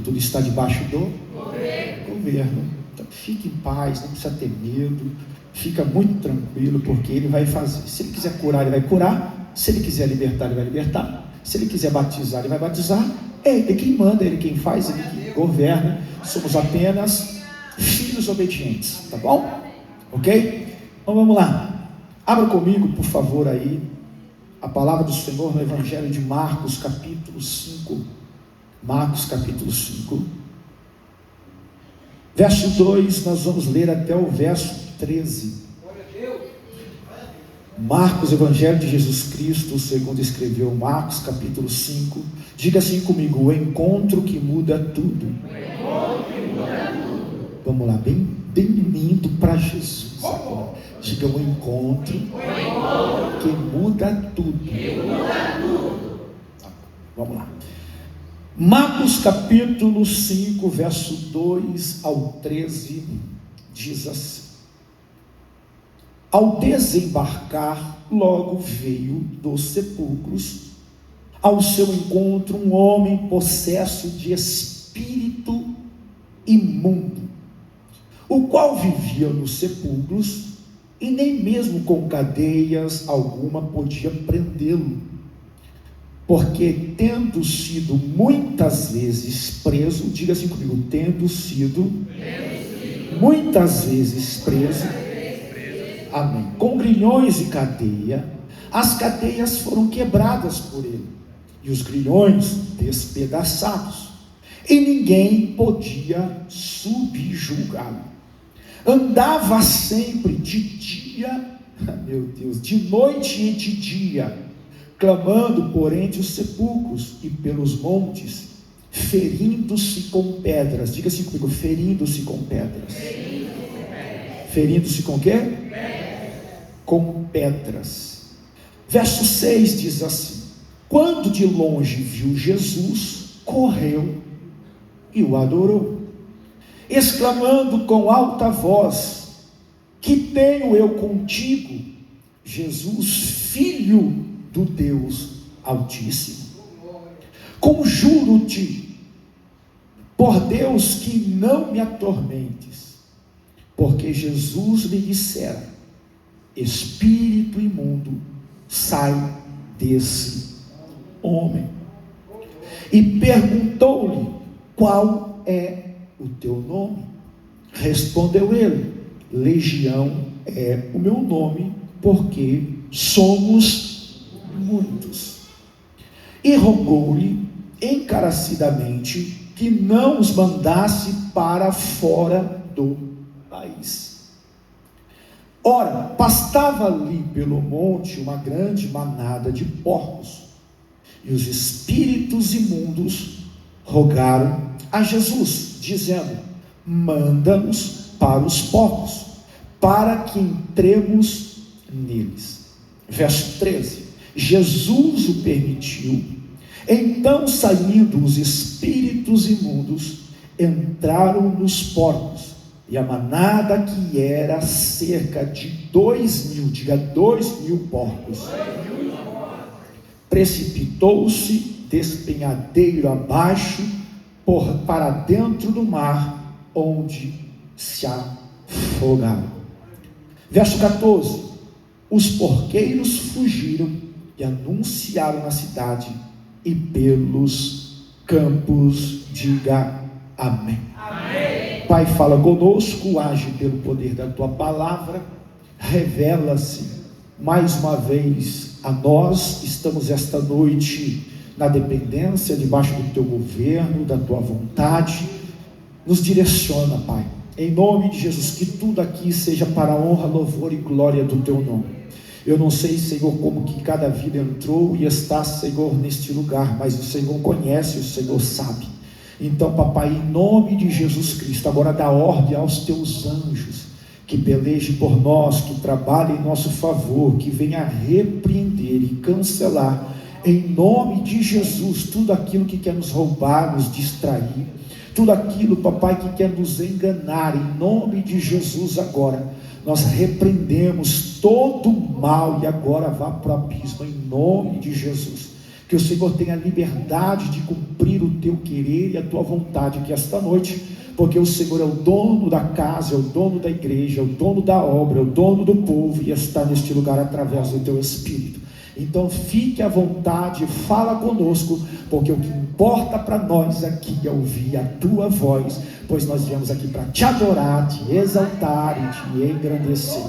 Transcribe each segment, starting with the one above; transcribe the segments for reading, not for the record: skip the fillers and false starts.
Tudo está debaixo do governo. Então fique em paz, não precisa ter medo, fica muito tranquilo, porque Ele vai fazer. Se Ele quiser curar, Ele vai curar. Se Ele quiser libertar, Ele vai libertar. Se Ele quiser batizar, Ele vai batizar. É Ele quem manda, é Ele quem faz, é Ele quem governa. Somos apenas filhos obedientes, tá bom? Ok? Então vamos lá. Abra comigo, por favor, aí a palavra do Senhor no Evangelho de Marcos, capítulo 5. Marcos, capítulo 5. Verso 2, nós vamos ler até o verso 13. Marcos, Evangelho de Jesus Cristo, segundo escreveu Marcos, capítulo 5. Diga assim comigo: o encontro que muda tudo. Vamos lá, bem lindo para Jesus agora. Diga: o encontro que muda tudo. Vamos lá. Marcos capítulo 5, verso 2 ao 13, diz assim: ao desembarcar, logo veio dos sepulcros ao seu encontro um homem possesso de espírito imundo, o qual vivia nos sepulcros, e nem mesmo com cadeias alguma podia prendê-lo, porque tendo sido muitas vezes preso, diga assim comigo: tendo sido muitas vezes preso, amém, com grilhões e cadeia, as cadeias foram quebradas por ele, e os grilhões despedaçados, e ninguém podia subjugá-lo. Andava sempre de dia, meu Deus, de noite e de dia, clamando por entre os sepulcros e pelos montes, ferindo-se com pedras. Diga assim comigo: ferindo-se com pedras. Ferindo-se com o quê? Com pedras. Verso 6 diz assim: quando de longe viu Jesus, correu e o adorou, exclamando com alta voz: que tenho eu contigo, Jesus, filho do Deus Altíssimo? Conjuro-te por Deus que não me atormentes. Porque Jesus lhe dissera: espírito imundo, sai desse homem. E perguntou-lhe: qual é o teu nome? Respondeu ele: Legião é o meu nome, porque somos muitos. E rogou-lhe encarecidamente que não os mandasse para fora do país. Ora, pastava ali pelo monte uma grande manada de porcos, e os espíritos imundos rogaram a Jesus, dizendo: manda-nos para os porcos, para que entremos neles. Verso 13: Jesus o permitiu. Então, saindo os espíritos imundos, entraram nos porcos, e a manada, que era cerca de 2.000, diga 2.000 porcos, precipitou-se despenhadeiro abaixo para dentro do mar, onde se afogaram. Verso 14: os porqueiros fugiram e anunciaram na cidade e pelos campos. Diga amém. Amém. Pai, fala conosco, age pelo poder da tua palavra, revela-se mais uma vez a nós. Estamos esta noite na dependência, debaixo do teu governo, da tua vontade. Nos direciona, Pai, em nome de Jesus, que tudo aqui seja para a honra, louvor e glória do teu nome. Eu não sei, Senhor, como que cada vida entrou e está, Senhor, neste lugar, mas o Senhor conhece, o Senhor sabe. Então, papai, em nome de Jesus Cristo, agora dá ordem aos teus anjos, que pelejem por nós, que trabalhem em nosso favor, que venha repreender e cancelar, em nome de Jesus, tudo aquilo que quer nos roubar, nos distrair, tudo aquilo, papai, que quer nos enganar, em nome de Jesus. Agora nós repreendemos todo o mal, e agora vá para o abismo, em nome de Jesus. Que o Senhor tenha liberdade de cumprir o teu querer e a tua vontade aqui esta noite, porque o Senhor é o dono da casa, é o dono da igreja, é o dono da obra, é o dono do povo, e está neste lugar através do teu Espírito. Então fique à vontade, fala conosco, porque o que importa para nós aqui é ouvir a tua voz, pois nós viemos aqui para te adorar, te exaltar e te engrandecer.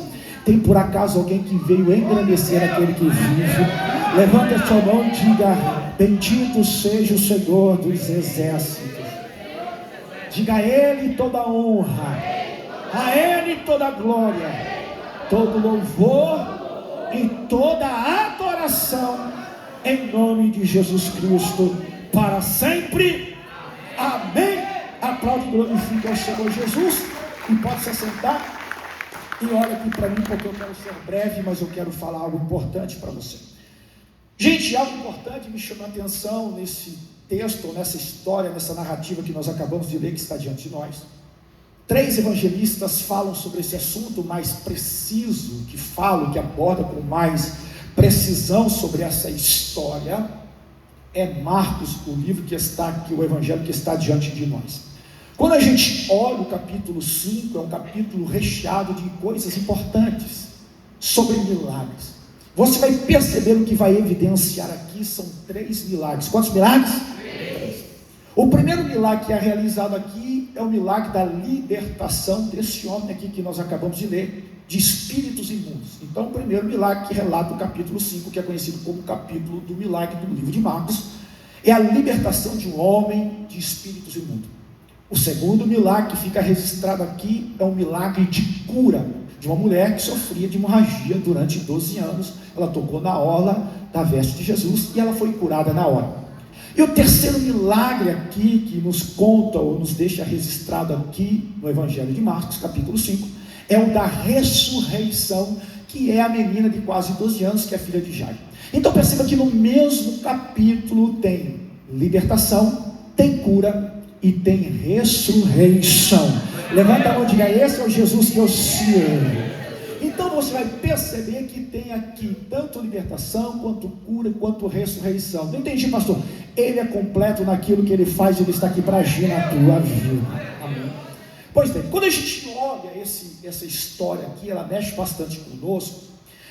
Tem por acaso alguém que veio engrandecer aquele que vive? Levanta a sua mão e diga: bendito seja o Senhor dos exércitos. Diga a Ele toda a honra, a Ele toda a glória, todo louvor e toda a adoração, em nome de Jesus Cristo, para sempre. Amém. Aplaude e glorifica ao Senhor Jesus. E pode se assentar. E olha aqui para mim, porque eu quero ser breve, mas eu quero falar algo importante para você. Gente, algo importante me chamou a atenção nesse texto, nessa história, nessa narrativa que nós acabamos de ler, que está diante de nós. 3 evangelistas falam sobre esse assunto mais preciso, que aborda com mais precisão sobre essa história. É Marcos, o livro que está aqui, o evangelho que está diante de nós. Quando a gente olha o capítulo 5, é um capítulo recheado de coisas importantes sobre milagres. Você vai perceber o que vai evidenciar aqui são 3 milagres. Quantos milagres? 3. O primeiro milagre que é realizado aqui é o milagre da libertação desse homem aqui que nós acabamos de ler, de espíritos imundos. Então, o primeiro milagre que relata o capítulo 5, que é conhecido como capítulo do milagre do livro de Marcos, é a libertação de um homem de espíritos imundos. O segundo milagre que fica registrado aqui é um milagre de cura de uma mulher que sofria de hemorragia durante 12 anos. Ela tocou na orla da veste de Jesus e ela foi curada na hora. E o terceiro milagre aqui que nos conta ou nos deixa registrado aqui no Evangelho de Marcos, capítulo 5, é o da ressurreição, que é a menina de quase 12 anos, que é filha de Jairo. Então perceba que no mesmo capítulo tem libertação, tem cura e tem ressurreição. Levanta a mão e diga: esse é o Jesus que eu sirvo. Então você vai perceber que tem aqui tanto libertação, quanto cura, quanto ressurreição. Não entendi, pastor? Ele é completo naquilo que ele faz, ele está aqui para agir na tua vida. Amém. Pois bem, quando a gente olha essa história aqui, ela mexe bastante conosco,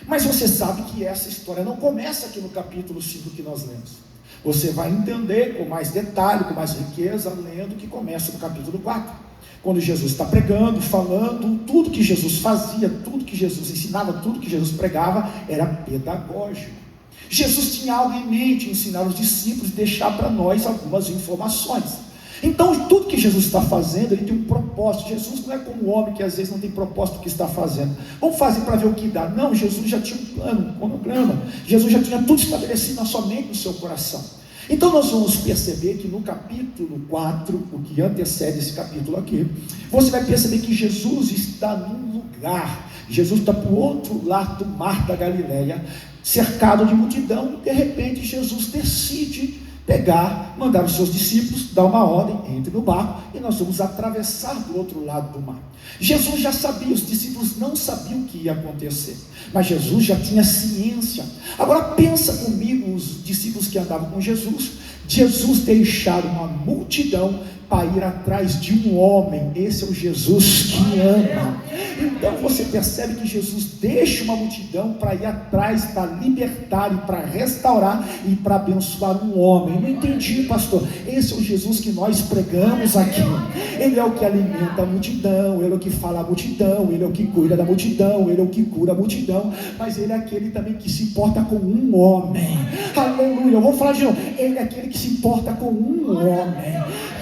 mas você sabe que essa história não começa aqui no capítulo 5 que nós lemos. Você vai entender com mais detalhe, com mais riqueza, lendo que começa no capítulo 4, quando Jesus está pregando, falando, tudo que Jesus fazia, tudo que Jesus ensinava, tudo que Jesus pregava, era pedagógico. Jesus tinha algo em mente, ensinar os discípulos, deixar para nós algumas informações. Então, tudo que Jesus está fazendo, ele tem um propósito. Jesus não é como o homem que às vezes não tem propósito do que está fazendo. Vamos fazer para ver o que dá. Não, Jesus já tinha um plano, um cronograma. Jesus já tinha tudo estabelecido na sua mente, no seu coração. Então nós vamos perceber que no capítulo 4, o que antecede esse capítulo aqui, você vai perceber que Jesus está num lugar. Jesus está para o outro lado do mar da Galileia, cercado de multidão. De repente Jesus decide mandar os seus discípulos, dar uma ordem: entre no barco e nós vamos atravessar do outro lado do mar. Jesus já sabia, os discípulos não sabiam o que ia acontecer, mas Jesus já tinha ciência. Agora pensa comigo, os discípulos que andavam com Jesus deixar uma multidão para ir atrás de um homem. Esse é o Jesus que ama. Então você percebe que Jesus deixa uma multidão para ir atrás, para libertar e para restaurar e para abençoar um homem. Não entendi, pastor. Esse é o Jesus que nós pregamos aqui. Ele é o que alimenta a multidão, ele é o que fala a multidão, ele é o que cuida da multidão, ele é o que cura a multidão, mas ele é aquele também que se importa com um homem. Aleluia. Eu vou falar de novo. Ele é aquele que se importa com um homem.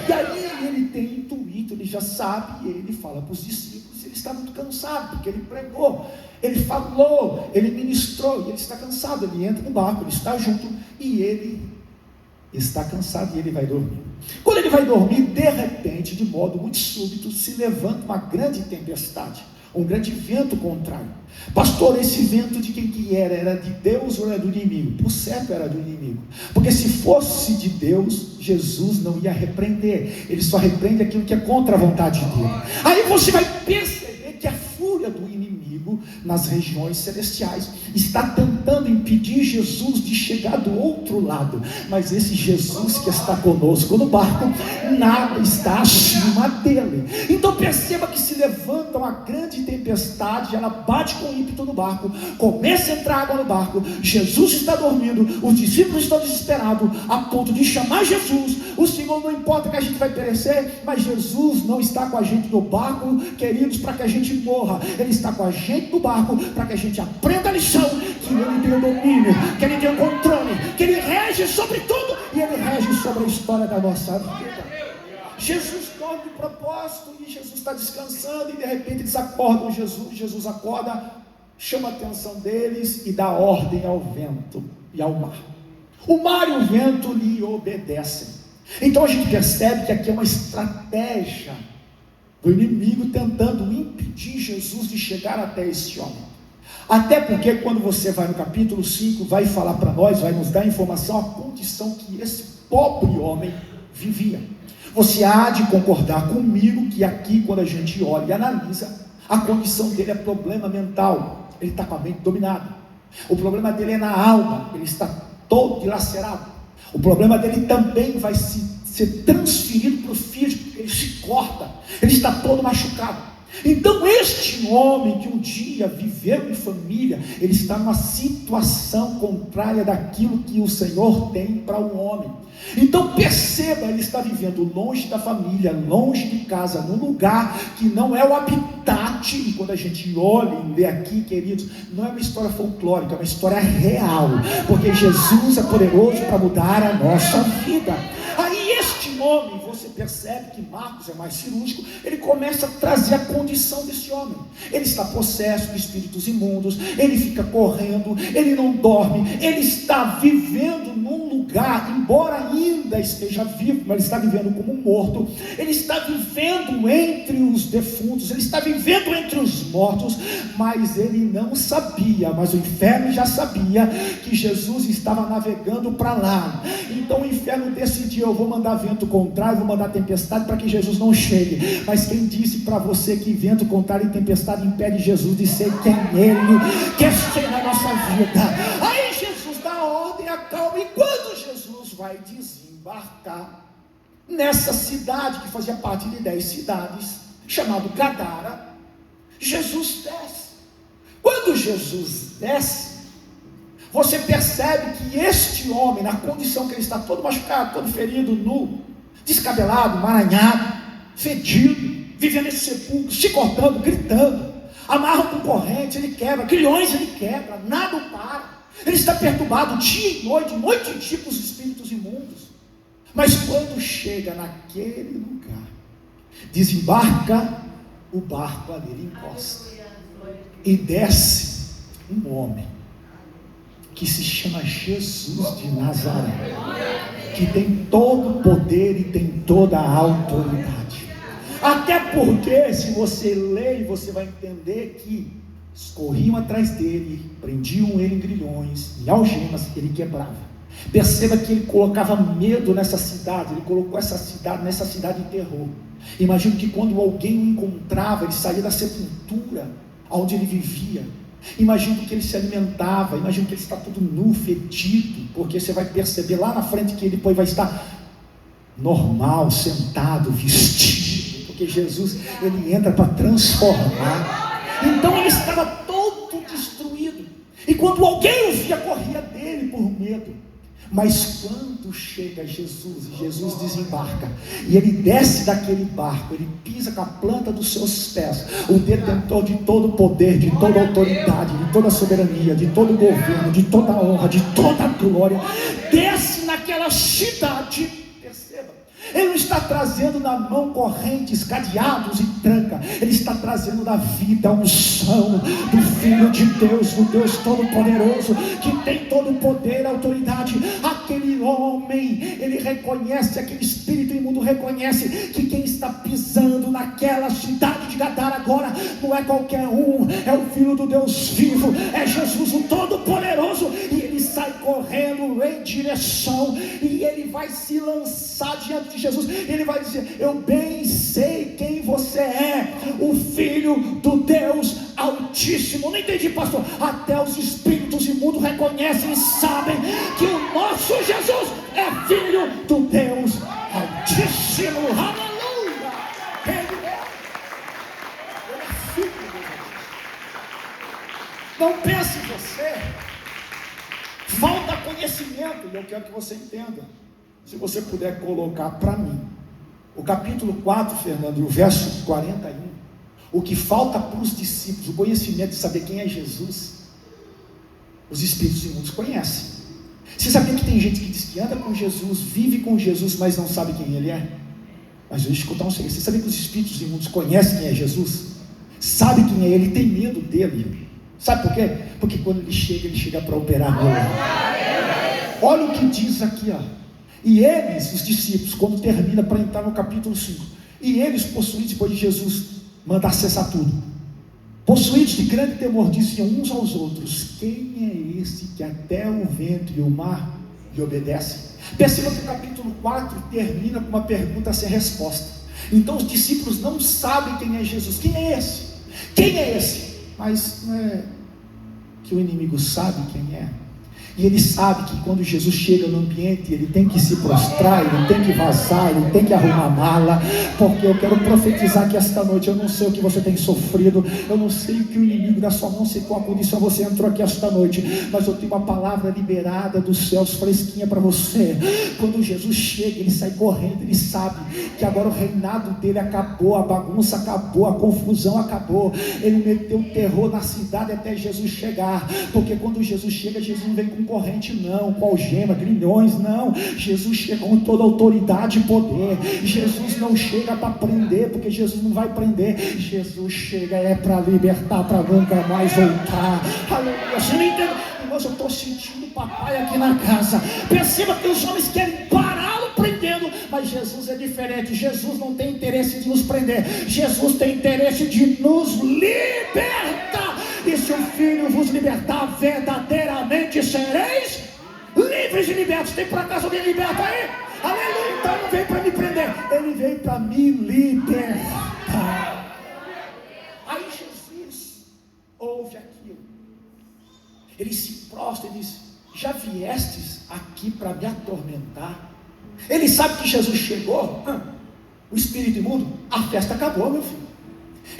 E aí ele tem intuito, ele já sabe, e ele fala para os discípulos. Ele está muito cansado, porque ele pregou, ele falou, ele ministrou, e ele está cansado. Ele entra no barco, ele está junto, e ele está cansado, e ele vai dormir. Quando ele vai dormir, de repente, de modo muito súbito, se levanta uma grande tempestade, um grande vento contrário. Pastor, esse vento de quem que era? Era de Deus ou era do inimigo? Por certo era do inimigo, porque se fosse de Deus, Jesus não ia repreender. Ele só repreende aquilo que é contra a vontade dele. Aí você vai perceber que a fúria do inimigo nas regiões celestiais, está tentando impedir Jesus de chegar do outro lado, mas esse Jesus que está conosco no barco, nada está acima dele. Então perceba que se levanta uma grande tempestade, ela bate com ímpeto no barco, começa a entrar água no barco, Jesus está dormindo, os discípulos estão desesperados, a ponto de chamar Jesus. O Senhor, não importa que a gente vai perecer, mas Jesus não está com a gente no barco, queridos, para que a gente morra. Ele está com a gente no barco, para que a gente aprenda a lição, que Ele tem o domínio, que Ele tem o controle, que Ele rege sobre tudo, e Ele rege sobre a história da nossa vida. Jesus dorme de propósito, e Jesus está descansando, e de repente eles acordam Jesus acorda, chama a atenção deles, e dá ordem ao vento e ao mar. O mar e o vento lhe obedecem. Então a gente percebe que aqui é uma estratégia do inimigo tentando impedir Jesus de chegar até esse homem. Até porque quando você vai no capítulo 5, vai falar para nós, vai nos dar informação, a condição que esse pobre homem vivia. Você há de concordar comigo que aqui, quando a gente olha e analisa, a condição dele é problema mental. Ele está com a mente dominada. O problema dele é na alma, ele está todo dilacerado. O problema dele também vai ser transferido para o físico, ele se corta, ele está todo machucado. Então este homem que um dia viveu em família, ele está numa situação contrária daquilo que o Senhor tem para o homem. Então perceba, ele está vivendo longe da família, longe de casa, num lugar que não é o habitat. E quando a gente olha e lê aqui, queridos, não é uma história folclórica, é uma história real, porque Jesus é poderoso para mudar a nossa vida. Aí este homem, você percebe que Marcos é mais cirúrgico, ele começa a trazer a condição desse homem. Ele está possesso de espíritos imundos, ele fica correndo, ele não dorme, ele está vivendo num lugar, embora ainda esteja vivo, mas ele está vivendo como um morto, ele está vivendo entre os defuntos, ele está vivendo entre os mortos, mas ele não sabia, mas o inferno já sabia que Jesus estava navegando para lá. Então o inferno decidiu: eu vou mandar vento contrário, vou mandar tempestade para que Jesus não chegue. Mas quem disse para você que vento contrário e tempestade impede Jesus de ser quem Ele quer ser na nossa vida? Aí Jesus dá ordem, acalma, e quando Jesus vai desembarcar nessa cidade que fazia parte de 10 cidades, chamado Gadara, Jesus desce. Quando Jesus desce, você percebe que este homem, na condição que ele está todo machucado, todo ferido, nu, descabelado, emaranhado, fedido, vivendo esse sepulcro, se cortando, gritando, amarra com corrente, ele quebra, grilhões ele quebra, nada o para, ele está perturbado dia e noite e dia com os espíritos imundos. Mas quando chega naquele lugar, desembarca o barco ali, ele encosta, e desce um homem que se chama Jesus de Nazaré, que tem todo o poder e tem toda a autoridade. Até porque, se você ler, você vai entender que corriam atrás dele, prendiam ele em grilhões, em algemas, ele quebrava. Perceba que ele colocava medo nessa cidade, ele colocou essa cidade em terror. Imagino que quando alguém o encontrava, ele saía da sepultura onde ele vivia. Imagino que ele se alimentava, imagino que ele está todo nu, fedido, porque você vai perceber lá na frente que ele depois vai estar normal, sentado, vestido, porque Jesus, ele entra para transformar. Então ele estava todo destruído, e quando alguém o via, corria dele por medo. Mas quando chega Jesus, e Jesus desembarca, e ele desce daquele barco, ele pisa com a planta dos seus pés, o detentor de todo o poder, de toda a autoridade, de toda a soberania, de todo o governo, de toda a honra, de toda a glória, desce naquela cidade. Perceba, ele não está trazendo na mão correntes, cadeados e tranca, ele está trazendo na vida a unção do Filho de Deus, do Deus Todo-Poderoso, que tem todo o poder e autoridade. Aquele homem, ele reconhece, aquele espírito imundo reconhece que quem está pisando naquela cidade de Gadara agora não é qualquer um, é o Filho do Deus vivo, é Jesus o Todo-Poderoso, e ele sai correndo em direção, e ele vai se lançar diante de Jesus. Ele vai dizer: eu bem sei quem você é, o Filho do Deus Altíssimo. Não entendi, pastor. Até os espíritos imundos reconhecem e sabem que o nosso Jesus é filho do Deus Altíssimo. Aleluia. Ele é filho de Deus. Não pense em você. Falta conhecimento. E eu quero que você entenda. Se você puder colocar para mim o capítulo 4, Fernando, e o verso 41. O que falta para os discípulos, o conhecimento de saber quem é Jesus, os espíritos imundos conhecem. Você sabia que tem gente que diz que anda com Jesus, vive com Jesus, mas não sabe quem ele é? Mas eu vou escutar um segredo. Você sabia que os espíritos imundos conhecem quem é Jesus? Sabe quem é ele, tem medo dele. Sabe por quê? Porque quando ele chega para operar nele. Olha o que diz aqui, ó. E eles, os discípulos, quando termina para entrar no capítulo 5, e eles, possuídos depois de Jesus mandar cessar tudo, possuídos de grande temor, diziam uns aos outros: quem é esse que até o vento e o mar lhe obedecem? Perceba que o capítulo 4 termina com uma pergunta sem resposta. Então os discípulos não sabem quem é Jesus. Quem é esse? Quem é esse? Mas não é que o inimigo sabe quem é. E ele sabe que quando Jesus chega no ambiente, ele tem que se prostrar, ele tem que vazar, ele tem que arrumar mala, porque eu quero profetizar que esta noite, eu não sei o que você tem sofrido, eu não sei o que o inimigo da sua mão, sei qual a condição você entrou aqui esta noite, mas eu tenho uma palavra liberada dos céus, fresquinha para você. Quando Jesus chega, ele sai correndo, ele sabe que agora o reinado dele acabou, a bagunça acabou, a confusão acabou, ele meteu terror na cidade até Jesus chegar, porque quando Jesus chega, Jesus não vem com corrente não, com algema, grilhões, não. Jesus chega com toda autoridade e poder. Jesus não chega para prender, porque Jesus não vai prender. Jesus chega para libertar, para nunca mais voltar. Aleluia. Você não entende? Irmãos, eu estou sentindo o papai aqui na casa. Perceba que os homens querem pará-lo prendendo, mas Jesus é diferente. Jesus não tem interesse de nos prender, Jesus tem interesse de nos libertar. E se o Filho vos libertar, verdadeiramente sereis livres e libertos. Tem para casa alguém liberto aí? Aleluia. Então não veio para me prender, ele veio para me libertar. Aí Jesus ouve aquilo, ele se prostra e diz: já viestes aqui para me atormentar? Ele sabe que Jesus chegou, o espírito imundo, a festa acabou, meu filho.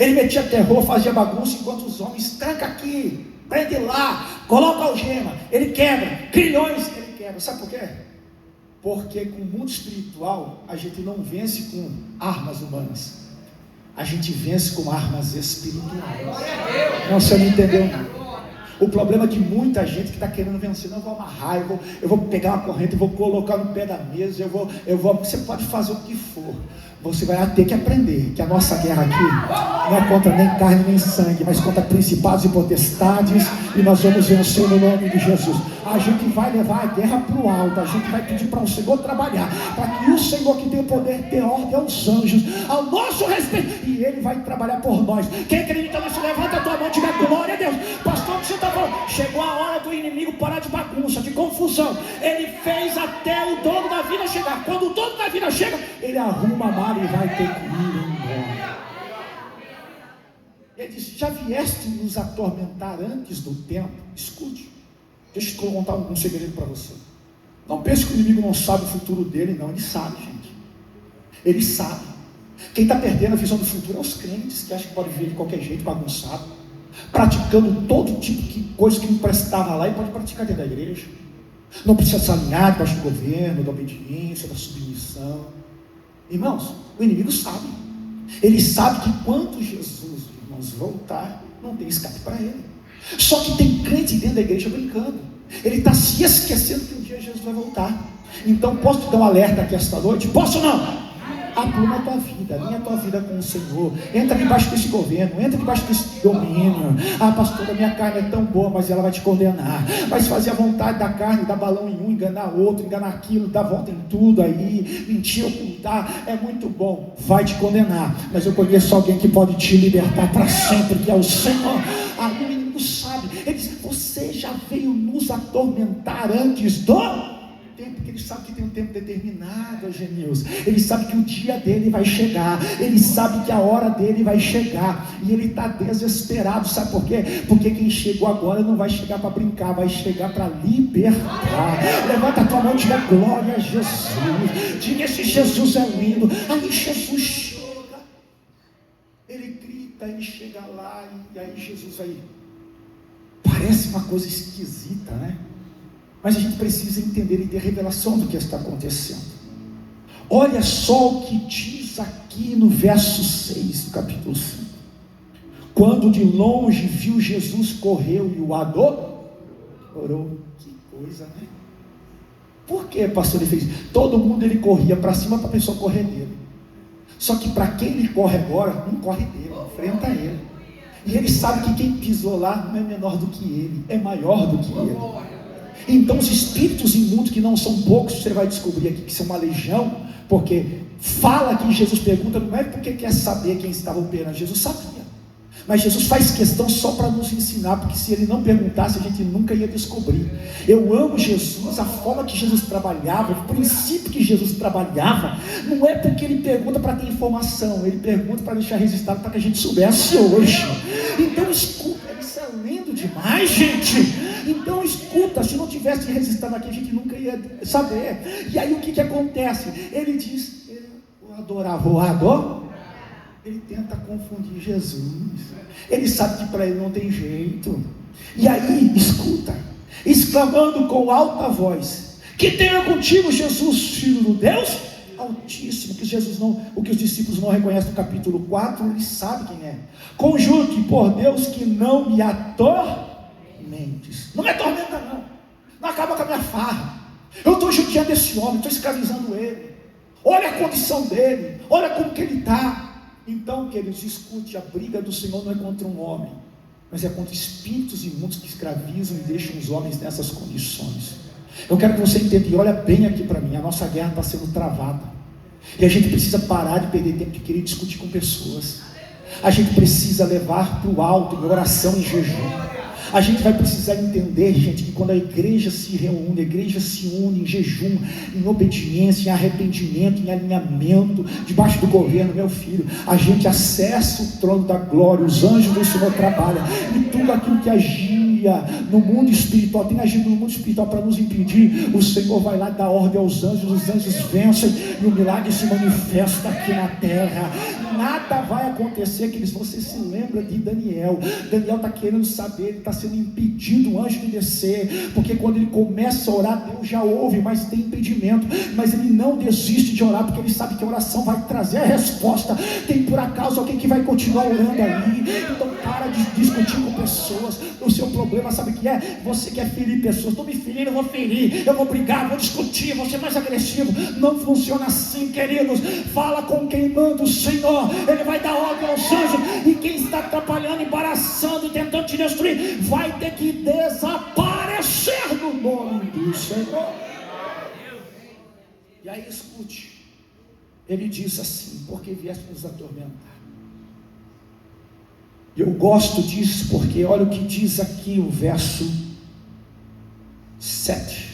Ele metia terror, fazia bagunça, enquanto os homens: tranca aqui, prende lá, coloca algema, ele quebra, grilhões, ele quebra. Sabe por quê? Porque com o mundo espiritual a gente não vence com armas humanas, a gente vence com armas espirituais. Não, você não entendeu não. O problema é que muita gente que está querendo vencer, não, eu vou amarrar, eu vou pegar uma corrente, eu vou colocar no pé da mesa, você pode fazer o que for, você vai ter que aprender que a nossa guerra aqui não é contra nem carne nem sangue, mas contra principados e potestades, e nós vamos vencer no nome de Jesus. A gente vai levar a guerra para o alto, a gente vai pedir para o Senhor trabalhar, para que o Senhor que tem o poder dê ordem aos anjos, ao nosso respeito, e Ele vai trabalhar por nós. Quem acredita nisso, levanta a tua mão e diga glória a Deus. Pastor, o que você está falando? Chegou a hora do inimigo parar de bagunça, de confusão. Ele fez até o dono da vida chegar. Quando o dono da vida chega, ele arruma a mala e vai ter que ir embora. Ele diz: já vieste nos atormentar antes do tempo? Escute, deixa eu contar um segredo para você. Não pense que o inimigo não sabe o futuro dele, não. Ele sabe, gente. Ele sabe. Quem está perdendo a visão do futuro é os crentes, que acham que pode viver de qualquer jeito, bagunçado, praticando todo tipo de coisa que não prestava lá e pode praticar dentro da igreja. Não precisa se alinhar debaixo do governo, da obediência, da submissão. Irmãos, o inimigo sabe. Ele sabe que quando Jesus, irmãos, voltar, não tem escape para ele. Só que tem crente dentro da igreja brincando. Ele está se esquecendo que um dia Jesus vai voltar. Então posso te dar um alerta aqui esta noite? Posso ou não? Apluma a tua vida, alinha a tua vida com o Senhor. Entra debaixo desse governo, entra debaixo desse domínio. Ah, pastor, a minha carne é tão boa, mas ela vai te condenar. Vai fazer a vontade da carne, dar balão em um, enganar outro, enganar aquilo, dar volta em tudo aí, mentir, ocultar. É muito bom, vai te condenar. Mas eu conheço alguém que pode te libertar para sempre, que é o Senhor. Ah, o inimigo sabe. Ele diz: você já veio nos atormentar antes do tempo, porque ele sabe que tem um tempo determinado, Eugenius. Ele sabe que o dia dele vai chegar, ele sabe que a hora dele vai chegar, e ele está desesperado, sabe por quê? Porque quem chegou agora não vai chegar para brincar, vai chegar para libertar. Levanta a tua mão e diga glória a Jesus, diga esse Jesus é lindo. Aí Jesus chega, ele grita, ele chega lá, e aí Jesus vai, parece uma coisa esquisita, né? Mas a gente precisa entender e ter revelação do que está acontecendo. Olha só o que diz aqui no verso 6 do capítulo 5. Quando de longe viu Jesus, correu e o adorou. Que coisa, né? Por que, pastor, ele fez? Todo mundo ele corria para cima para a pessoa correr dele. Só que para quem ele corre agora, não corre dele, enfrenta ele. E ele sabe que quem pisou lá não é menor do que ele, é maior do que ele. Então os espíritos imundos, que não são poucos, você vai descobrir aqui que são uma legião, porque fala que Jesus pergunta, não é porque quer saber quem estava operando, Jesus sabia, mas Jesus faz questão só para nos ensinar, porque se ele não perguntasse, a gente nunca ia descobrir. Eu amo Jesus, a forma que Jesus trabalhava, o princípio que Jesus trabalhava, não é porque ele pergunta para ter informação, ele pergunta para deixar registrado, para que a gente soubesse hoje. Então escuta, isso é lindo demais, gente. Então escuta, se não tivesse registrado aqui, a gente nunca ia saber. E aí o que acontece? Ele diz, ele adorava o ador. Ele tenta confundir Jesus. Ele sabe que para ele não tem jeito. E aí, escuta, exclamando com alta voz: que tenha contigo, Jesus, filho do Deus Altíssimo. Que Jesus não, o que os discípulos não reconhecem no capítulo 4, ele sabe quem é. Conjuro-te por Deus que não me atormentes. Não me atormenta não. Não acaba com a minha farra. Eu estou judiando desse homem, estou escravizando ele. Olha a condição dele, olha como que ele está. Então, queridos, escute, a briga do Senhor não é contra um homem, mas é contra espíritos imundos que escravizam e deixam os homens nessas condições. Eu quero que você entenda, e olha bem aqui para mim, a nossa guerra está sendo travada, e a gente precisa parar de perder tempo de querer discutir com pessoas. A gente precisa levar para o alto, em oração, em jejum. A gente vai precisar entender, gente, que quando a igreja se reúne, a igreja se une em jejum, em obediência, em arrependimento, em alinhamento, debaixo do governo, meu filho, a gente acessa o trono da glória, os anjos do Senhor trabalham, e tudo aquilo que agia no mundo espiritual, tem agido no mundo espiritual para nos impedir, o Senhor vai lá dar ordem aos anjos, os anjos vencem, e o milagre se manifesta aqui na terra. Nada vai acontecer, que você se lembra de Daniel. Daniel está querendo saber, ele está sendo impedido, o anjo de descer, porque quando ele começa a orar, Deus já ouve, mas tem impedimento, mas ele não desiste de orar, porque ele sabe que a oração vai trazer a resposta. Tem por acaso alguém que vai continuar orando ali? Então para de discutir com pessoas. O seu problema, sabe o que é? Você quer ferir pessoas. Estou me ferindo, eu vou ferir, eu vou brigar, vou discutir, vou ser mais agressivo. Não funciona assim, queridos. Fala com quem manda o Senhor, ele vai dar ordem aos anjos, e quem está atrapalhando, embaraçando, tentando te destruir, vai ter que desaparecer no nome do Senhor. E aí escute, ele diz assim: porque vieste nos atormentar. Eu gosto disso, porque olha o que diz aqui o verso 7,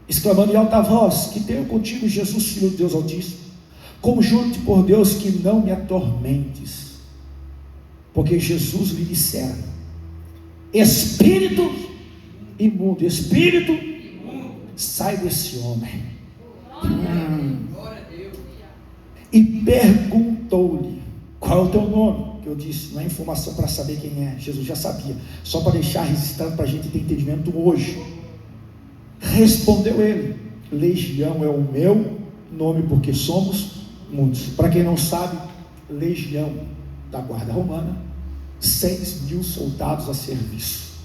exclamando em alta voz: que tenho contigo, Jesus, filho de Deus Altíssimo, conjuro-te por Deus que não me atormentes. Porque Jesus lhe dissera: espírito imundo, sai desse homem. E perguntou-lhe: qual é o teu nome? Que eu disse, não é informação para saber quem é, Jesus já sabia, só para deixar registrado para a gente ter entendimento hoje. Respondeu ele: legião é o meu nome, porque somos muitos. Para quem não sabe, legião da guarda romana, 6.000 soldados a serviço.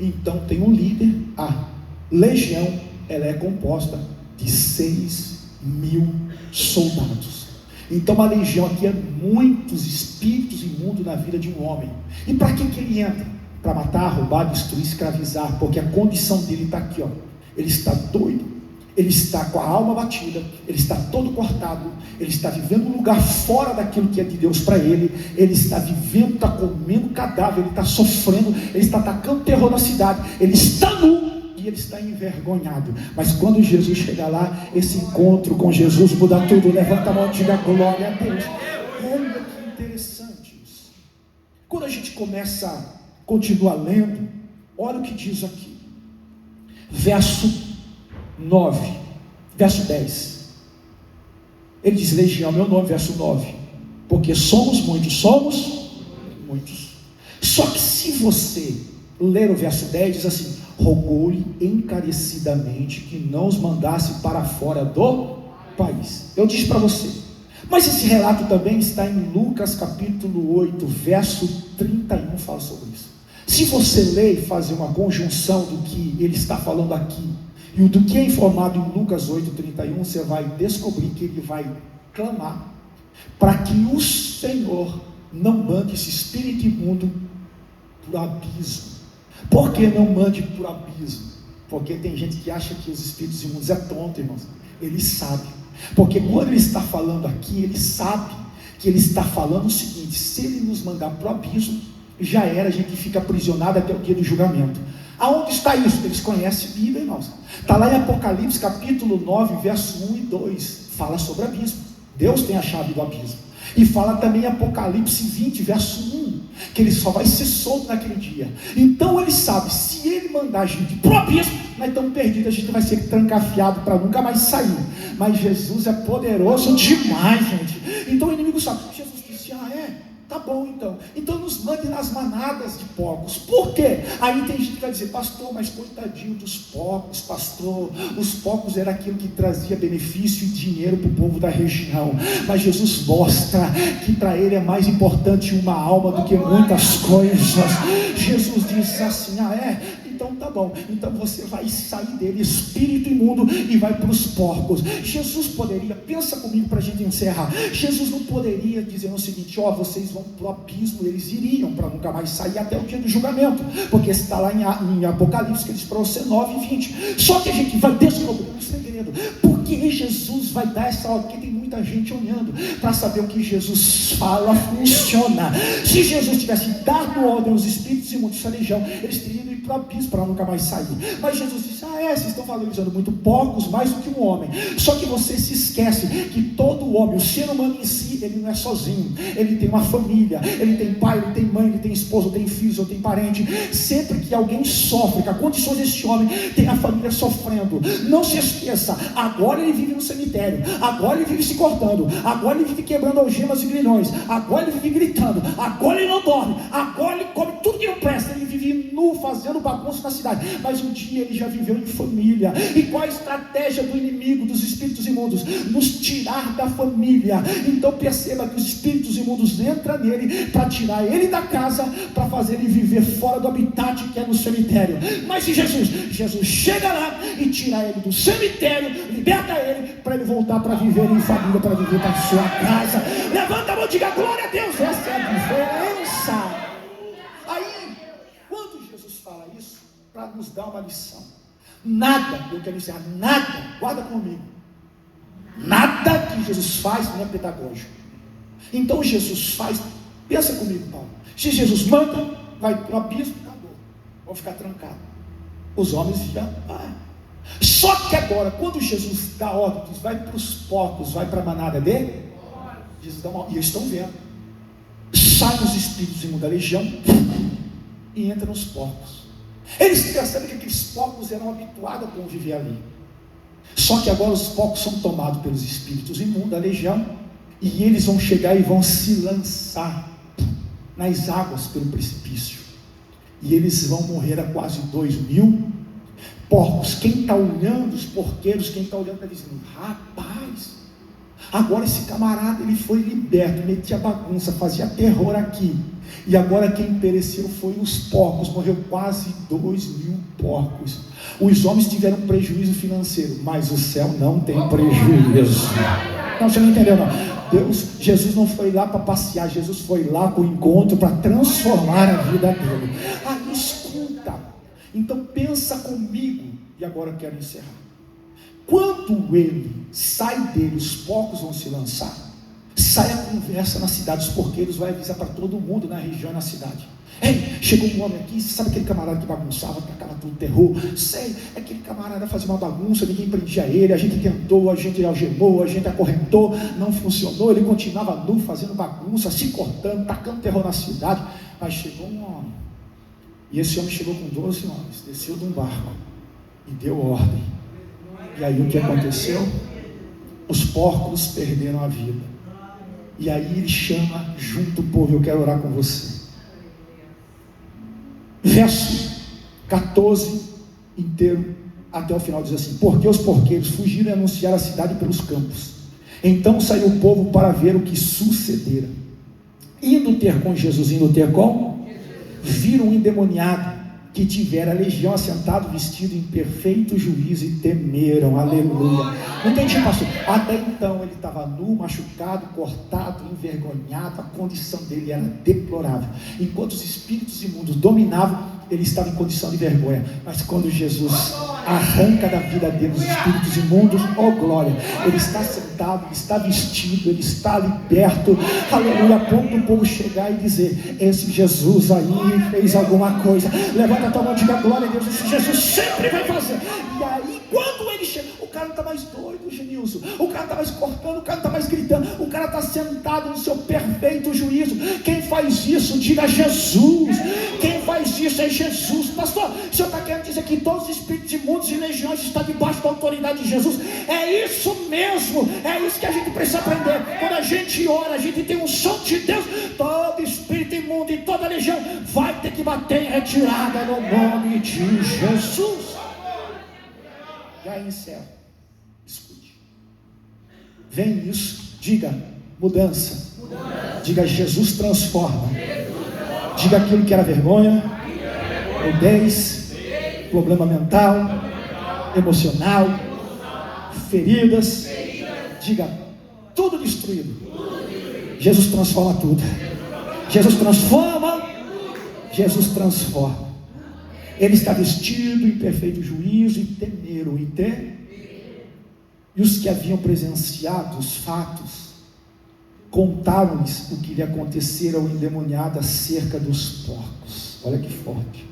Então tem um líder. A legião, ela é composta de 6.000 soldados. Então a legião aqui é muitos espíritos imundos na vida de um homem. E para que ele entra? Para matar, roubar, destruir, escravizar, porque a condição dele está aqui, ó. Ele está doido, ele está com a alma batida, ele está todo cortado, ele está vivendo um lugar fora daquilo que é de Deus para ele está vivendo, está comendo cadáver, ele está sofrendo, ele está atacando terror na cidade, ele está nu, e ele está envergonhado, mas quando Jesus chegar lá, esse encontro com Jesus muda tudo. Levanta a mão e diga glória a Deus. Olha que interessante isso. Quando a gente continua lendo, olha o que diz aqui, verso 10, ele diz: legião, meu nome, verso 9, porque somos muitos. Só que se você ler o verso 10, diz assim: rogou-lhe encarecidamente que não os mandasse para fora do país. Eu disse para você, mas esse relato também está em Lucas capítulo 8, verso 31, fala sobre isso. Se você ler e fazer uma conjunção do que ele está falando aqui e do que é informado em Lucas 8, 31, você vai descobrir que ele vai clamar para que o Senhor não mande esse espírito imundo para o abismo. Por que não mande para o abismo? Porque tem gente que acha que os espíritos imundos é tonto, irmãos. Ele sabe, porque quando ele está falando aqui, ele sabe que ele está falando o seguinte: se ele nos mandar para o abismo, já era, a gente fica aprisionado até o dia do julgamento. Aonde está isso? Eles conhecem a Bíblia, irmãos. Está lá em Apocalipse capítulo 9, verso 1 e 2, fala sobre abismo. Deus tem a chave do abismo. E fala também em Apocalipse 20, verso 1, que ele só vai ser solto naquele dia. Então ele sabe, se ele mandar a gente pro abismo, nós estamos perdidos, a gente vai ser trancafiado para nunca mais sair. Mas Jesus é poderoso demais, gente. Então o inimigo sabe. Jesus disse: tá bom então nos mande nas manadas de porcos. Por quê? Aí tem gente que vai dizer: pastor, mas coitadinho dos porcos, pastor, os porcos era aquilo que trazia benefício e dinheiro para o povo da região. Mas Jesus mostra que para ele é mais importante uma alma do que muitas coisas. Jesus diz assim: então tá bom, então você vai sair dele, espírito imundo, e vai para os porcos. Jesus poderia, pensa comigo para a gente encerrar, Jesus não poderia dizer o seguinte: vocês vão para o abismo. Eles iriam para nunca mais sair até o dia do julgamento, porque está lá em Apocalipse, que ele diz para você 9 e 20. Só que a gente vai descobrir um segredo, porque Jesus vai dar essa ordem, porque tem muita gente olhando para saber o que Jesus fala funciona. Se Jesus tivesse dado ordem aos espíritos imundos da legião, eles teriam ido para o abismo para nunca mais sair. Mas Jesus disse: vocês estão valorizando muito porcos mais do que um homem. Só que você se esquece que todo homem, o ser humano em si, ele não é sozinho, ele tem uma família, ele tem pai, ele tem mãe, ele tem esposa, tem filhos, ou tem parente. Sempre que alguém sofre com a condição desse homem, tem a família sofrendo. Não se esqueça, agora ele vive no cemitério, agora ele vive se cortando, agora ele vive quebrando algemas e grilhões, agora ele vive gritando, agora ele não dorme, agora ele come tudo que não presta, ele vive nu, fazendo bagunça na cidade. Mas um dia ele já viveu em família. E qual a estratégia do inimigo, dos espíritos imundos? Nos tirar da família. Então perceba que os espíritos imundos entram nele para tirar ele da casa, para fazer ele viver fora do habitat que é no cemitério. Mas se Jesus chega lá e tira ele do cemitério, liberta ele, para ele voltar para viver em família, para viver para sua casa. Levanta a mão e diga glória a Deus. Essa é a diferença. Aí, quando Jesus fala isso, para nos dar uma lição, nada, eu quero ensinar, nada, guarda comigo, nada que Jesus faz não é pedagógico. Então Jesus faz, pensa comigo, Paulo, se Jesus manda, vai para o abismo, acabou, vão ficar trancados, os homens já só que agora, quando Jesus dá ordem, diz, vai para os porcos, vai para a manada dele, Jesus dá uma, e eles estão vendo, saem os espíritos imundos da legião e entram nos porcos. Eles percebem que aqueles porcos eram habituados a conviver ali. Só que agora os porcos são tomados pelos espíritos imundos da legião, e eles vão chegar e vão se lançar nas águas pelo precipício, e eles vão morrer a quase 2.000 porcos. Quem está olhando, os porqueiros, quem está olhando está dizendo: rapaz, agora esse camarada ele foi liberto, metia bagunça, fazia terror aqui, e agora quem pereceu foi os porcos, morreu quase 2.000 porcos. Os homens tiveram prejuízo financeiro, mas o céu não tem prejuízo. Não, você não entendeu não. Jesus não foi lá para passear, Jesus foi lá para o encontro, para transformar a vida dele. Aí escuta, então pensa comigo, e agora eu quero encerrar. Quando ele sai dele, os porcos vão se lançar, sai a conversa na cidade, os porqueiros vão avisar para todo mundo na região, na cidade: Ei, chegou um homem aqui, sabe aquele camarada que bagunçava, tacava tudo terror? Sei, aquele camarada fazia uma bagunça, ninguém prendia ele, a gente tentou, a gente algemou, a gente acorrentou, não funcionou, ele continuava nu, fazendo bagunça, se cortando, tacando terror na cidade. Mas chegou um homem, e esse homem chegou com 12 homens, desceu de um barco e deu ordem. E aí o que aconteceu? Os porcos perderam a vida. E aí ele chama junto o povo, eu quero orar com você. Verso 14 inteiro até o final diz assim: porque os porqueiros fugiram e anunciaram a cidade pelos campos. Então saiu o povo para ver o que sucedera. Indo ter com, viram um endemoniado que tivera a legião assentado, vestido em perfeito juízo, e temeram. Aleluia. Não entendi, pastor. Até então ele estava nu, machucado, cortado, envergonhado. A condição dele era deplorável. Enquanto os espíritos imundos dominavam, ele estava em condição de vergonha. Mas quando Jesus arranca da vida dele os espíritos imundos, oh glória, ele está sentado, ele está vestido, ele está liberto. Aleluia. A ponto do povo chegar e dizer: esse Jesus aí fez alguma coisa. Levanta a tua mão e diga glória a Deus. Esse Jesus sempre vai fazer. E aí quando ele chega, o cara não está mais doido, Genilson, o cara está mais cortando, o cara não está mais gritando, o cara está sentado no seu perfeito juízo. Quem faz isso? Diga Jesus. Quem faz isso é Jesus. Pastor, o senhor está querendo dizer que todos os espíritos imundos e legiões estão debaixo da autoridade de Jesus? É isso mesmo, é isso que a gente precisa aprender. Quando a gente ora, a gente tem um som de Deus. Todo espírito imundo e toda legião vai ter que bater em retirada no nome de Jesus. E aí encerro. Escute. Vem isso. Diga mudança. Diga Jesus transforma. Diga aquilo que era vergonha, nudez, problema mental, emocional, feridas. Diga tudo destruído. Jesus transforma tudo. Jesus transforma. Jesus transforma. Ele está vestido em perfeito juízo, e temeram. E os que haviam presenciado os fatos contaram-lhes o que lhe acontecera ao endemoniado acerca dos porcos. Olha que forte.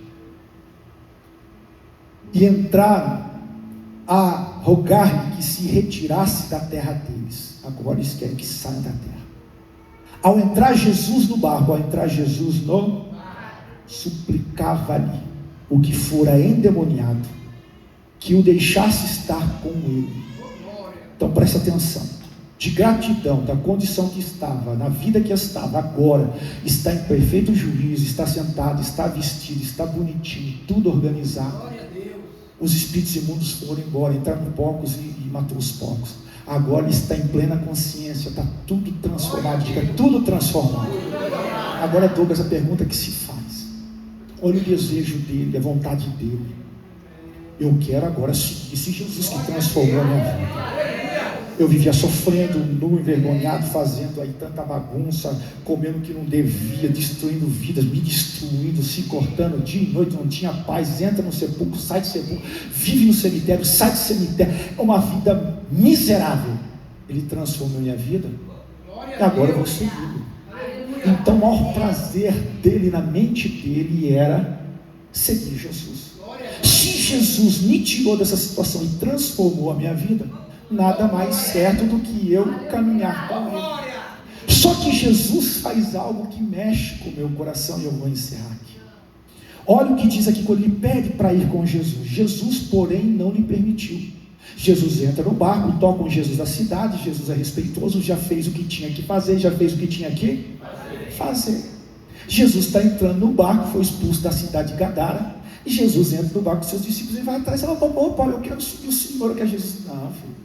E entraram a rogar-lhe que se retirasse da terra deles. Agora eles querem que saiam da terra. Ao entrar Jesus no barco, suplicava-lhe o que fora endemoniado que o deixasse estar com ele. Então presta atenção. De gratidão da condição que estava, na vida que estava, agora está em perfeito juízo, está sentado, está vestido, está bonitinho, tudo organizado. Os espíritos imundos foram embora, entraram em porcos e matou os porcos. Agora ele está em plena consciência, está tudo transformado, diga tudo transformado. Agora, Douglas, a pergunta que se faz: olha o desejo dele, a vontade dele. Eu quero agora seguir esse Jesus que transformou a minha vida. Eu vivia sofrendo, nu, envergonhado, fazendo aí tanta bagunça, comendo o que não devia, destruindo vidas, me destruindo, se cortando dia e noite, não tinha paz. Entra no sepulcro, sai do sepulcro, vive no cemitério, sai do cemitério. É uma vida miserável. Ele transformou minha vida e agora eu vou segui-lo. Então o maior prazer dele, na mente dele, era seguir Jesus. Se Jesus me tirou dessa situação e transformou a minha vida, nada mais certo do que eu caminhar com ele. Só que Jesus faz algo que mexe com o meu coração, e eu vou encerrar aqui. Olha o que diz aqui quando ele pede para ir com Jesus. Jesus, porém, não lhe permitiu. Jesus entra no barco, tocam Jesus da cidade. Jesus é respeitoso, já fez o que tinha que fazer, já fez o que tinha que fazer. Jesus está entrando no barco, foi expulso da cidade de Gadara, e Jesus entra no barco com seus discípulos e vai atrás. Opa, eu quero seguir o Senhor, eu quero Jesus. Não, filho,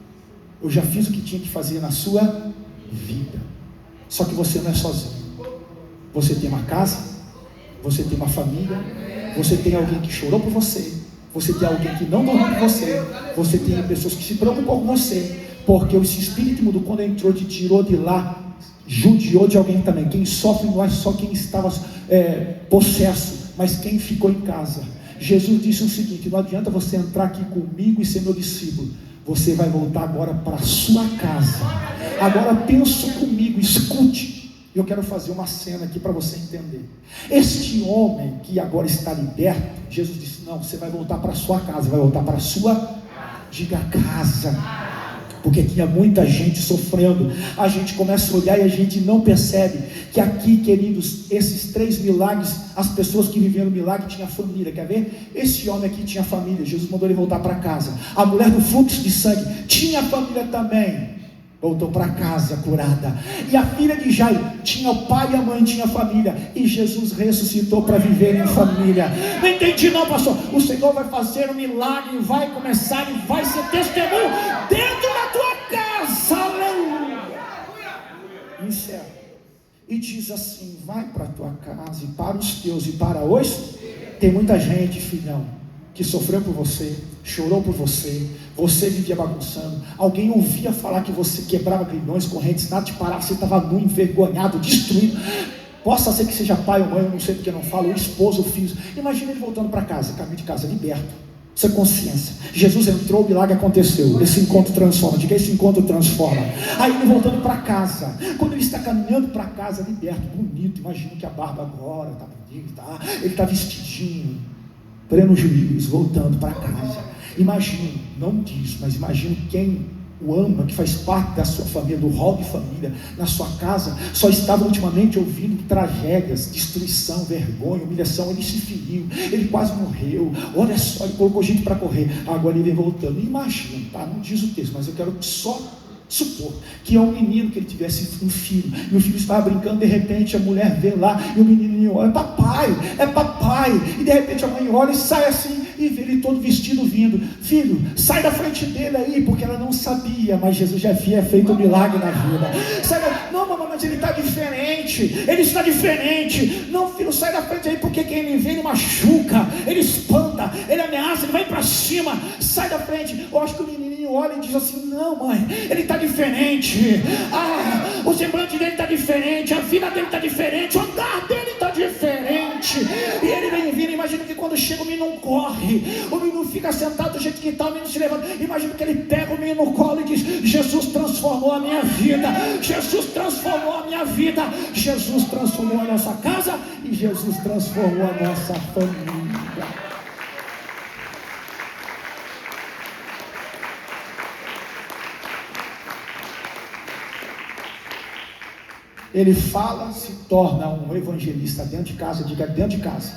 eu já fiz o que tinha que fazer na sua vida. Só que você não é sozinho. Você tem uma casa, você tem uma família, você tem alguém que chorou por você, você tem alguém que não dormiu por você, você tem pessoas que se preocupam com você, porque esse espírito imundo, quando entrou, te tirou de lá, judiou de alguém também. Quem sofre não é só quem estava possesso, mas quem ficou em casa. Jesus disse o seguinte: não adianta você entrar aqui comigo e ser meu discípulo, você vai voltar agora para a sua casa. Agora pensa comigo, escute. Eu quero fazer uma cena aqui para você entender. Este homem que agora está liberto, Jesus disse: não, você vai voltar para a sua casa, vai voltar para a sua, diga, casa. Porque tinha muita gente sofrendo. A gente começa a olhar e a gente não percebe que aqui, queridos, esses 3 milagres, as pessoas que viveram o milagre tinham família. Quer ver? Esse homem aqui tinha família, Jesus mandou ele voltar para casa. A mulher do fluxo de sangue tinha família também, voltou para casa curada. E a filha de Jairo tinha o pai e a mãe, tinha família, e Jesus ressuscitou para viver em família. Não entendi não, pastor. O Senhor vai fazer um milagre, vai começar e vai ser testemunho dentro da tua casa. Aleluia. Encerra e diz assim: vai para a tua casa e para os teus e para os. Tem muita gente, filhão, que sofreu por você, chorou por você, você vivia bagunçando, alguém ouvia falar que você quebrava grilhões, correntes, nada te parava, você estava nu, envergonhado, destruído. Possa ser que seja pai ou mãe, eu não sei porque não falo, o esposo, o filho. Imagina ele voltando para casa, caminho de casa, liberto, sem consciência. Jesus entrou, o milagre aconteceu. Esse encontro transforma, diga, esse encontro transforma. Aí ele voltando para casa, quando ele está caminhando para casa, liberto, bonito, imagina que a barba agora está bonita, ele está vestidinho, pleno juízo, voltando para casa. Imagino, não diz, mas imagino quem o ama, que faz parte da sua família, do hall de família, na sua casa, só estava ultimamente ouvindo tragédias, destruição, vergonha, humilhação. Ele se feriu, ele quase morreu, olha só, ele colocou gente para correr, agora ele vem voltando. Imagina, tá? Não diz o texto, mas eu quero só supor que é um menino, que ele tivesse um filho, e o filho estava brincando, de repente a mulher vê lá, e o menino olha: é papai, e de repente a mãe olha e sai assim, e vê ele todo vestido vindo. Filho, sai da frente dele aí, porque ela não sabia, mas Jesus já havia feito um milagre na vida. Não, mamãe, mas ele está diferente, ele está diferente. Não, filho, sai da frente aí, porque quem ele vê, ele machuca, ele espanta, ele ameaça, ele vai para cima, sai da frente. Eu acho que o menininho olha e diz assim: não, mãe, ele está diferente, o semblante dele está diferente, a vida dele está diferente, o andar dele está diferente. E ele vem vindo. Imagina que quando chega o menino não corre, o menino fica sentado do jeito que está, o menino se levanta. Imagina que ele pega o menino no colo e diz: Jesus transformou a minha vida, Jesus transformou a minha vida, Jesus transformou a nossa casa, e Jesus transformou a nossa família. Ele fala, se torna um evangelista dentro de casa. Diga, dentro de casa.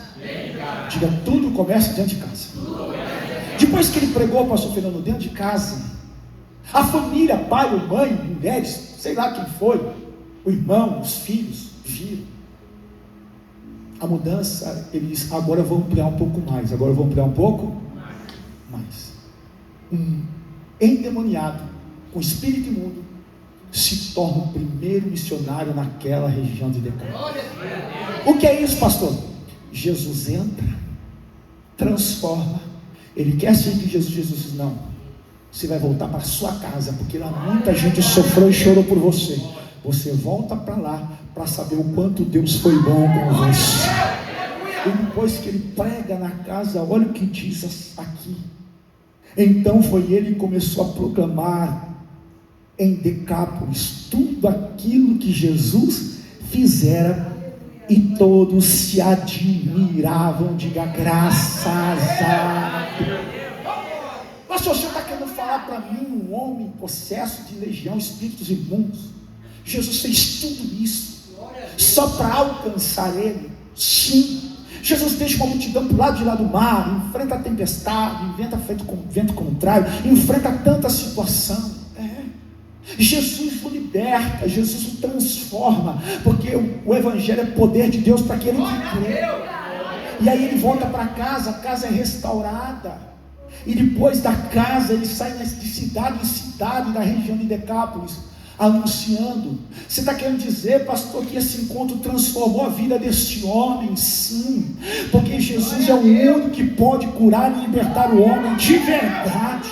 Diga, tudo começa dentro de casa. Depois que ele pregou, pastor Fernando, dentro de casa, a família, pai ou mãe, mulheres, sei lá quem foi, o irmão, os filhos, viram a mudança. Ele diz: agora eu vou ampliar um pouco mais, um endemoniado, com espírito imundo, se torna o primeiro missionário naquela região de Decápolis. O que é isso, pastor? Jesus entra, transforma. Ele quer seguir Jesus diz: não, você vai voltar para a sua casa, porque lá muita gente sofreu e chorou por você. Você volta para lá, para saber o quanto Deus foi bom com você. E depois que ele prega na casa, olha o que diz aqui. Então foi ele que começou a proclamar em Decápolis tudo aquilo que Jesus fizera, e todos se admiravam. Diga, graças a Deus. Pastor, você está querendo falar para mim, um homem possesso de legião, espíritos imundos, Jesus fez tudo isso só para alcançar ele? Sim. Jesus deixa uma multidão para o lado de lá do mar, enfrenta a tempestade, enfrenta vento contrário, enfrenta tanta situação. Jesus o liberta, Jesus o transforma, porque o evangelho é poder de Deus para aquele que crê. E aí ele volta para casa, a casa é restaurada, e depois da casa ele sai de cidade em cidade da região de Decápolis, anunciando. Você está querendo dizer, pastor, que esse encontro transformou a vida deste homem? Sim, porque Jesus é o único que pode curar e libertar o homem de verdade.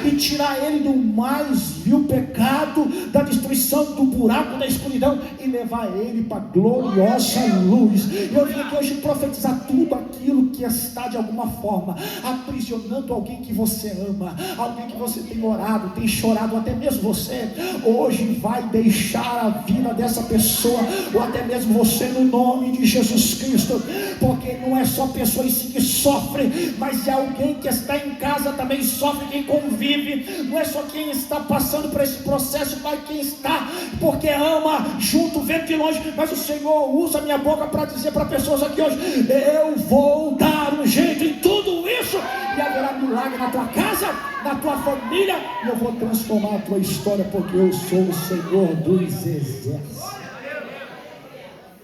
e tirar ele do mais vil pecado, da destruição, do buraco, da escuridão, e levar ele para a gloriosa luz. Eu vim aqui hoje profetizar tudo aquilo que está de alguma forma aprisionando alguém que você ama, alguém que você tem orado, tem chorado, até mesmo você hoje vai deixar a vida dessa pessoa, ou até mesmo você, no nome de Jesus Cristo, porque não é só pessoa em si que sofre, mas é alguém que está em casa também sofre, quem convive, não é só quem está passando por esse processo, mas quem está, porque ama junto, vendo de longe. Mas o Senhor usa a minha boca para dizer para pessoas aqui hoje: eu vou dar um jeito em tudo isso, e haverá milagre na tua casa, na tua família, e eu vou transformar a tua história, porque eu sou o Senhor dos exércitos.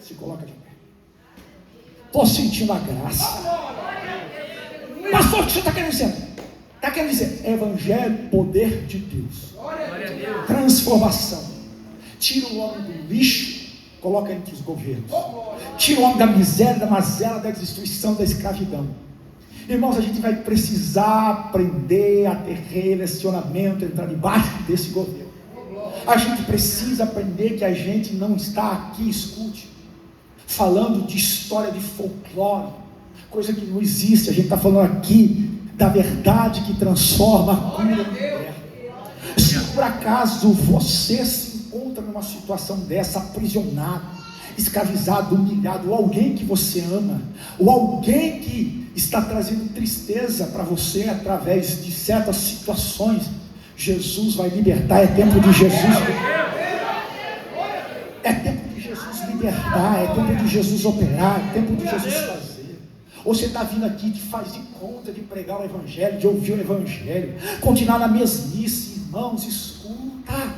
Se coloca de pé. Estou sentindo a graça. Pastor, o que você está querendo dizer? Está querendo dizer evangelho, poder de Deus, transformação. Tira o homem do lixo, coloca entre os governos. Tira o homem da miséria, da mazela, da destruição, da escravidão. Irmãos, a gente vai precisar aprender a ter relacionamento, entrar debaixo desse governo. A gente precisa aprender que a gente não está aqui, escute, falando de história de folclore, coisa que não existe. A gente está falando aqui da verdade que transforma, cura e liberta. Se por acaso você se encontra numa situação dessa, aprisionado, escravizado, humilhado, ou alguém que você ama, ou alguém que está trazendo tristeza para você através de certas situações, Jesus vai libertar. É tempo de Jesus, é tempo de Jesus libertar, é tempo de Jesus operar, é tempo de Jesus fazer. Ou você está vindo aqui de faz de conta de pregar o evangelho, de ouvir o evangelho, continuar na mesmice. Irmãos, escuta,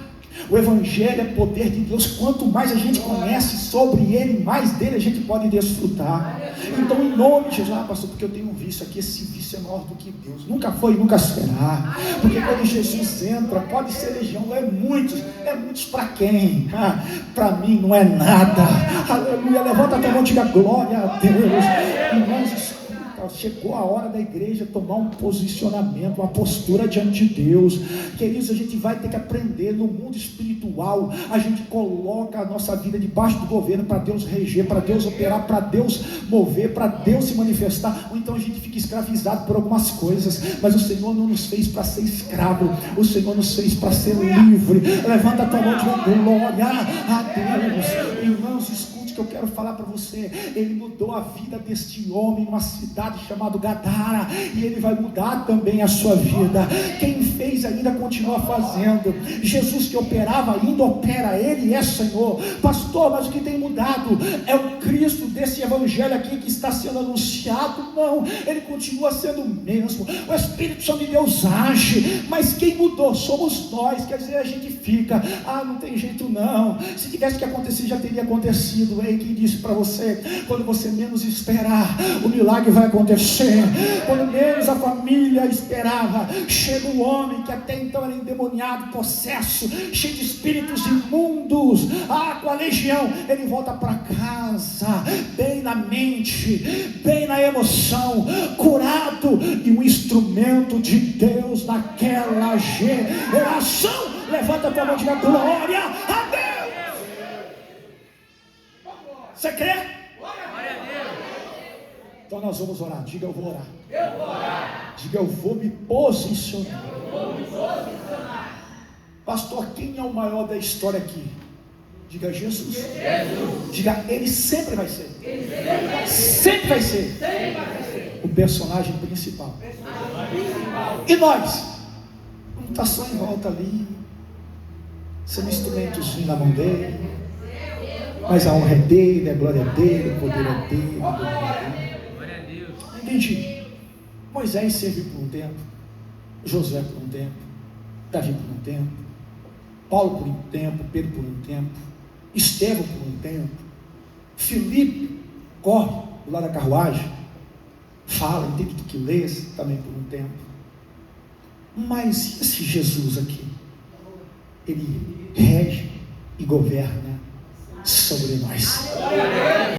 o evangelho é poder de Deus. Quanto mais a gente conhece sobre ele, mais dele a gente pode desfrutar. Então, em nome de Jesus, pastor, porque eu tenho um vício aqui, esse vício é maior do que Deus, nunca foi e nunca será, porque quando Jesus entra, pode ser legião, é muitos para quem? Para mim não é nada. Aleluia, levanta a tua mão e diga glória a Deus. Irmãos, escuta, chegou a hora da igreja tomar um posicionamento, uma postura diante de Deus. Queridos, a gente vai ter que aprender. No mundo espiritual, a gente coloca a nossa vida debaixo do governo para Deus reger, para Deus operar, para Deus mover, para Deus se manifestar. Ou então a gente fica escravizado por algumas coisas, mas o Senhor não nos fez para ser escravo, o Senhor nos fez para ser livre. Levanta a tua mão e diga glória a Deus. Irmãos, escuta que eu quero falar para você. Ele mudou a vida deste homem numa cidade chamada Gadara, e ele vai mudar também a sua vida. Quem fez ainda continua fazendo. Jesus que operava ainda opera, ele é Senhor. Pastor, mas o que tem mudado é o Cristo desse evangelho aqui que está sendo anunciado? Não, ele continua sendo o mesmo. O Espírito Santo de Deus age, mas quem mudou somos nós. Quer dizer, a gente fica, não tem jeito não, se tivesse que acontecer já teria acontecido. Ei, quem disse para você? Quando você menos esperar, o milagre vai acontecer. Quando menos a família esperava, chega um homem que até então era endemoniado, possesso, cheio de espíritos imundos, com a legião. Ele volta para casa, bem na mente, bem na emoção, curado, e um instrumento de Deus naquela geração. Levanta a tua mão e diga glória a Deus. Você crê? Então nós vamos orar. Diga eu vou orar. Eu vou orar. Diga eu vou me posicionar. Pastor, quem é o maior da história aqui? Diga Jesus. Diga ele sempre vai ser. Sempre vai ser. O personagem principal. E nós? Não está só em volta ali, sendo instrumentozinho na mão dele. Mas a honra é dele, a glória é dele, o poder é dele, o domínio é dele. Entendi. Moisés serviu por um tempo, Josué por um tempo, Davi por um tempo, Paulo por um tempo, Pedro por um tempo, Estevão por um tempo, Filipe corre do lado da carruagem, fala, entende do que lês também por um tempo. Mas esse Jesus aqui, ele rege e governa sobre nós.